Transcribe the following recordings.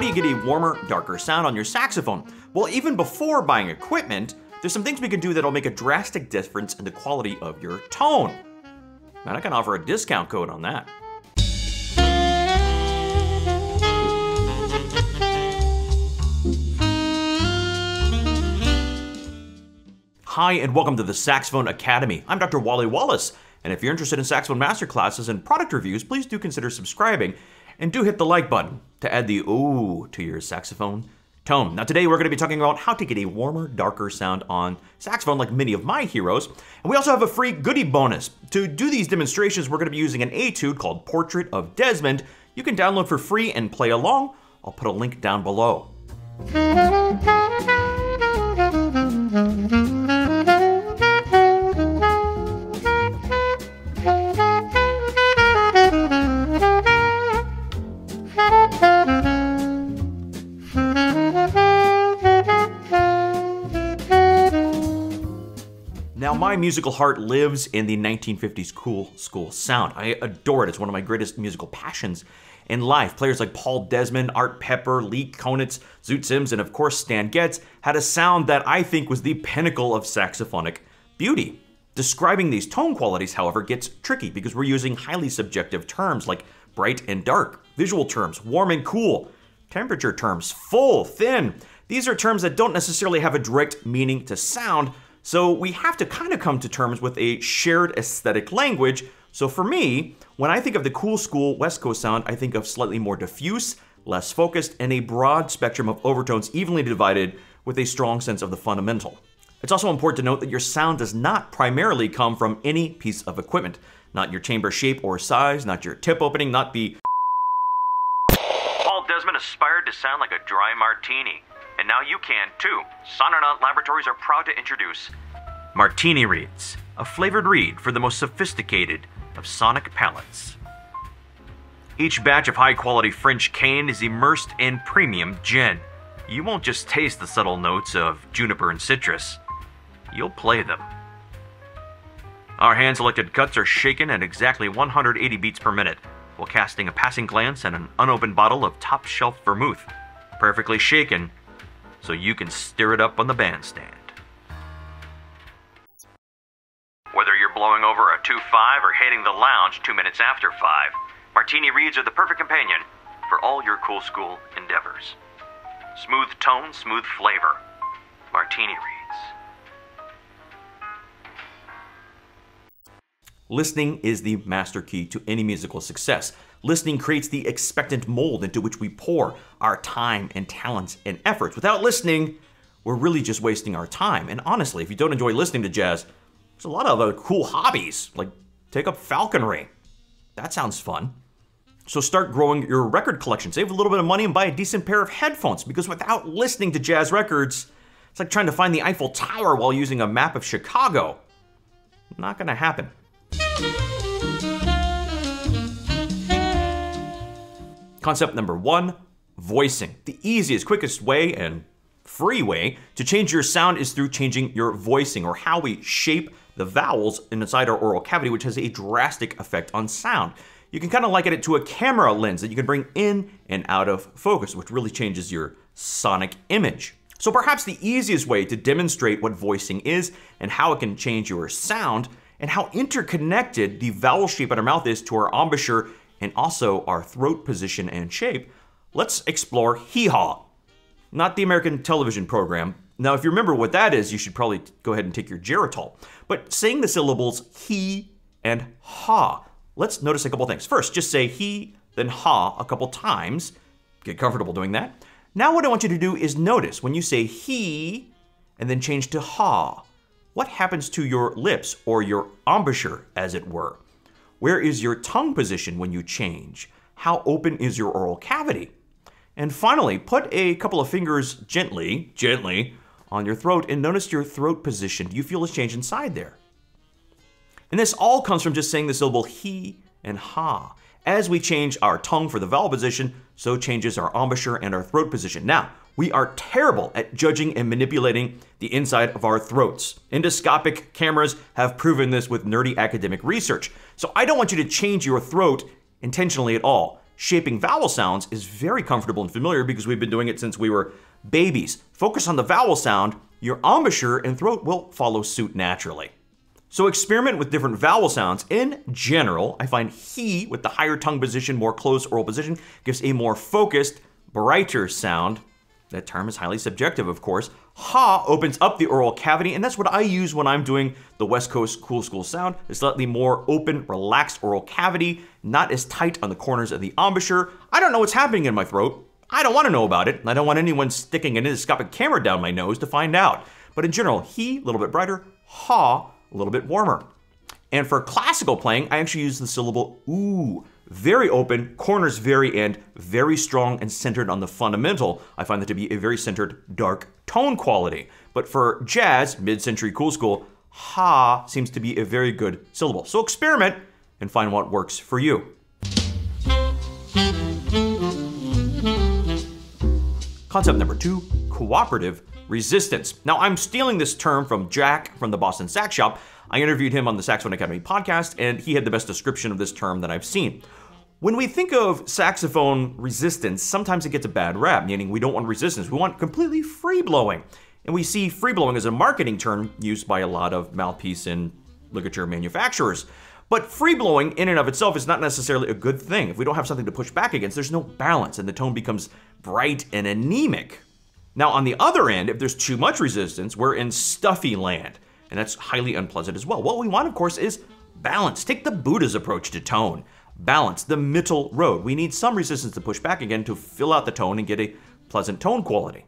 do you get a warmer, darker sound on your saxophone? Well, even before buying equipment, there's some things we can do that'll make a drastic difference in the quality of your tone. And I can offer a discount code on that. Hi, and welcome to the Saxophone Academy. I'm Dr. Wally Wallace, and if you're interested in saxophone masterclasses and product reviews, please do consider subscribing, and do hit the like button to add the ooh to your saxophone tone. Now today we're going to be talking about how to get a warmer, darker sound on saxophone like many of my heroes. And we also have a free goodie bonus. To do these demonstrations, we're going to be using an etude called Portrait of Desmond. You can download for free and play along. I'll put a link down below. Now, my musical heart lives in the 1950s cool school sound. I adore it. It's one of my greatest musical passions in life. Players like Paul Desmond, Art Pepper, Lee Konitz, Zoot Sims, and of course Stan Getz had a sound that I think was the pinnacle of saxophonic beauty. Describing these tone qualities, however, gets tricky because we're using highly subjective terms like bright and dark, visual terms, warm and cool, temperature terms, full, thin. These are terms that don't necessarily have a direct meaning to sound, so we have to kind of come to terms with a shared aesthetic language. So for me, when I think of the cool school West Coast sound, I think of slightly more diffuse, less focused, and a broad spectrum of overtones evenly divided with a strong sense of the fundamental. It's also important to note that your sound does not primarily come from any piece of equipment. Not your chamber shape or size, not your tip opening, not the Paul Desmond aspired to sound like a dry martini. And now you can too. Sononaut Laboratories are proud to introduce Martini Reeds, a flavored reed for the most sophisticated of sonic palates. Each batch of high-quality French cane is immersed in premium gin. You won't just taste the subtle notes of juniper and citrus, you'll play them. Our hand-selected cuts are shaken at exactly 180 beats per minute, while casting a passing glance at an unopened bottle of top-shelf vermouth, perfectly shaken so you can stir it up on the bandstand. Whether you're blowing over a 2-5 or hitting the lounge 2 minutes after 5, Martini Reeds are the perfect companion for all your cool school endeavors. Smooth tone, smooth flavor. Martini Reeds. Listening is the master key to any musical success. Listening creates the expectant mold into which we pour our time and talents and efforts. Without listening, we're really just wasting our time. And honestly, if you don't enjoy listening to jazz, there's a lot of other cool hobbies, like take up falconry. That sounds fun. So start growing your record collection. Save a little bit of money and buy a decent pair of headphones, because without listening to jazz records, it's like trying to find the Eiffel Tower while using a map of Chicago. Not gonna happen. Concept number 1, voicing. The easiest, quickest way and free way to change your sound is through changing your voicing, or how we shape the vowels inside our oral cavity, which has a drastic effect on sound. You can kind of liken it to a camera lens that you can bring in and out of focus, which really changes your sonic image. So perhaps the easiest way to demonstrate what voicing is and how it can change your sound, and how interconnected the vowel shape in our mouth is to our embouchure and also our throat position and shape, let's explore hee-haw. Not the American television program. Now, if you remember what that is, you should probably go ahead and take your Geritol. But saying the syllables he and ha, let's notice a couple things. First, just say he, then ha a couple times. Get comfortable doing that. Now what I want you to do is notice when you say he and then change to ha, what happens to your lips, or your embouchure, as it were? Where is your tongue position when you change? How open is your oral cavity? And finally, put a couple of fingers gently on your throat and notice your throat position. Do you feel a change inside there? And this all comes from just saying the syllable he and ha. As we change our tongue for the vowel position, so changes our embouchure and our throat position. Now, we are terrible at judging and manipulating the inside of our throats. Endoscopic cameras have proven this with nerdy academic research. So I don't want you to change your throat intentionally at all. shaping vowel sounds is very comfortable and familiar because we've been doing it since we were babies. Focus on the vowel sound, your embouchure and throat will follow suit naturally. So experiment with different vowel sounds. In general, I find he, with the higher tongue position, more closed oral position, gives a more focused, brighter sound. That term is highly subjective, of course. Ha opens up the oral cavity, and that's what I use when I'm doing the West Coast Cool School sound. A slightly more open, relaxed oral cavity, not as tight on the corners of the embouchure. I don't know what's happening in my throat. I don't want to know about it. I don't want anyone sticking an endoscopic camera down my nose to find out. But in general, he, a little bit brighter, ha, a little bit warmer. And for classical playing, I actually use the syllable ooh. Very open, corners very end, very strong and centered on the fundamental. I find that to be a very centered, dark tone quality. But for jazz, mid-century cool school, ha seems to be a very good syllable. So experiment and find what works for you. Concept number 2, cooperative resistance. Now I'm stealing this term from Jack from the Boston Sax Shop. I interviewed him on the Saxophone Academy podcast, and he had the best description of this term that I've seen. When we think of saxophone resistance, sometimes it gets a bad rap, meaning we don't want resistance, we want completely free blowing. And we see free blowing as a marketing term used by a lot of mouthpiece and ligature manufacturers. But free blowing in and of itself is not necessarily a good thing. If we don't have something to push back against, there's no balance and the tone becomes bright and anemic. Now on the other end, if there's too much resistance, we're in stuffy land. And that's highly unpleasant as well. What we want, of course, is balance. Take the Buddha's approach to tone. Balance, the middle road. We need some resistance to push back again to fill out the tone and get a pleasant tone quality.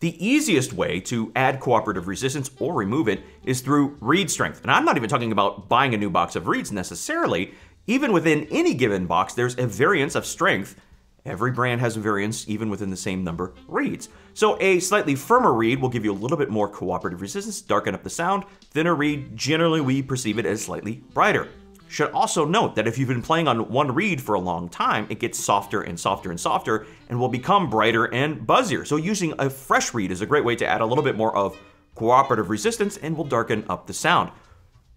The easiest way to add cooperative resistance or remove it is through reed strength. And I'm not even talking about buying a new box of reeds necessarily. Even within any given box, there's a variance of strength. Every brand has a variance even within the same number of reeds. So a slightly firmer reed will give you a little bit more cooperative resistance, darken up the sound. Thinner reed, generally we perceive it as slightly brighter. Should also note that if you've been playing on one reed for a long time, it gets softer and softer and softer and will become brighter and buzzier. So using a fresh reed is a great way to add a little bit more of cooperative resistance and will darken up the sound.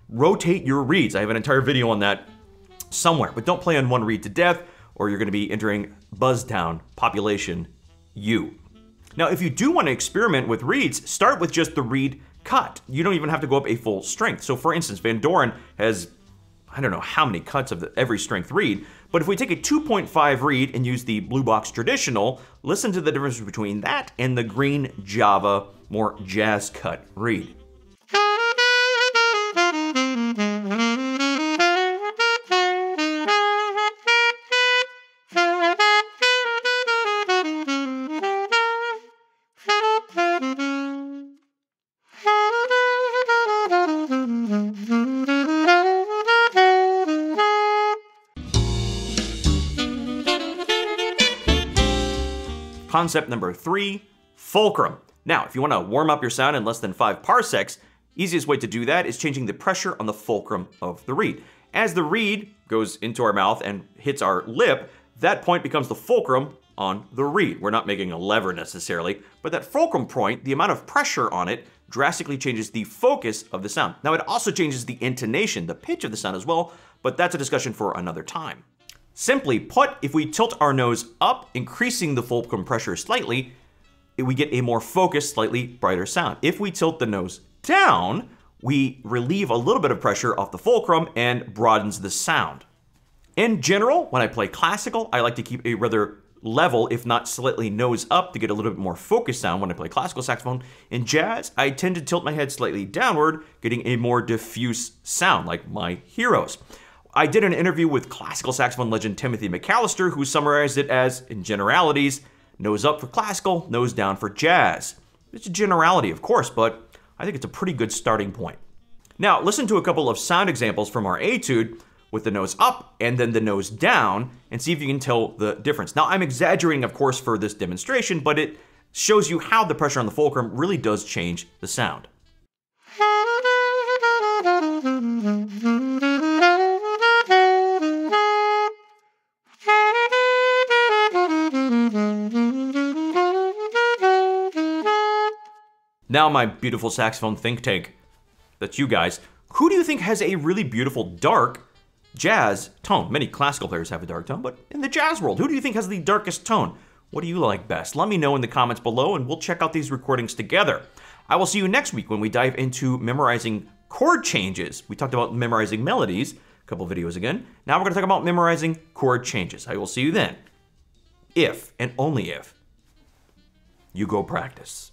Rotate your reeds. I have an entire video on that somewhere, but don't play on one reed to death or you're going to be entering Buzztown population U. Now, if you do want to experiment with reeds, start with just the reed cut. You don't even have to go up a full strength. So for instance, Van Doren has, I don't know how many cuts of every strength reed, but if we take a 2.5 reed and use the Blue Box Traditional, listen to the difference between that and the Green Java, more jazz cut reed. Concept number 3, fulcrum. Now, if you want to warm up your sound in less than 5 parsecs, easiest way to do that is changing the pressure on the fulcrum of the reed. As the reed goes into our mouth and hits our lip, that point becomes the fulcrum on the reed. We're not making a lever necessarily, but that fulcrum point, the amount of pressure on it, drastically changes the focus of the sound. Now, it also changes the intonation, the pitch of the sound as well, but that's a discussion for another time. Simply put, if we tilt our nose up, increasing the fulcrum pressure slightly, we get a more focused, slightly brighter sound. If we tilt the nose down, we relieve a little bit of pressure off the fulcrum and broadens the sound. In general, when I play classical, I like to keep a rather level, if not slightly nose up, to get a little bit more focused sound when I play classical saxophone. In jazz, I tend to tilt my head slightly downward, getting a more diffuse sound, like my heroes. I did an interview with classical saxophone legend Timothy McAllister, who summarized it as, in generalities, nose up for classical, nose down for jazz. It's a generality, of course, but I think it's a pretty good starting point. Now, listen to a couple of sound examples from our etude with the nose up and then the nose down and see if you can tell the difference. Now, I'm exaggerating, of course, for this demonstration, but it shows you how the pressure on the fulcrum really does change the sound. Now, my beautiful saxophone think tank, that's you guys, who do you think has a really beautiful dark Jazz tone. Many classical players have a dark tone, but in the jazz world, who do you think has the darkest tone? What do you like best? Let me know in the comments below and we'll check out these recordings together. I will see you next week when we dive into memorizing chord changes. We talked about memorizing melodies a couple videos again. Now we're going to talk about memorizing chord changes. I will see you then. If and only if you go practice.